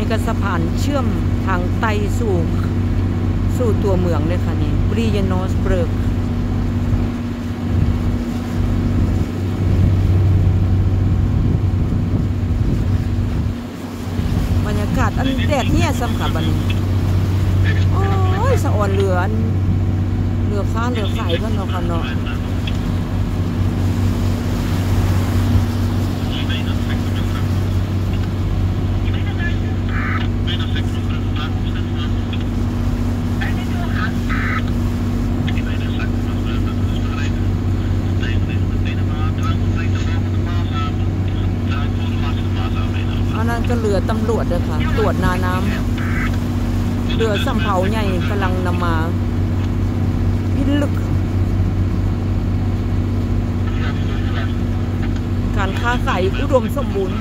นี่ก็สะพานเชื่อมทางไต้สู่ตัวเมืองเลยค่ะนี่บริยานอสเบิร์กบรรยากาศอันแดดเนี่ยสำคัญบันนี้โอ้ยสะอ่อนเรือค้าเรือขายกันเนาะค่ะเนาะนั่นก็เรือตำรวจเลยค่ะตรวจนาน้ำเรือสำเภาใหญ่กำลังนำมาพิลึกการค้าขายอุดมสมบูรณ์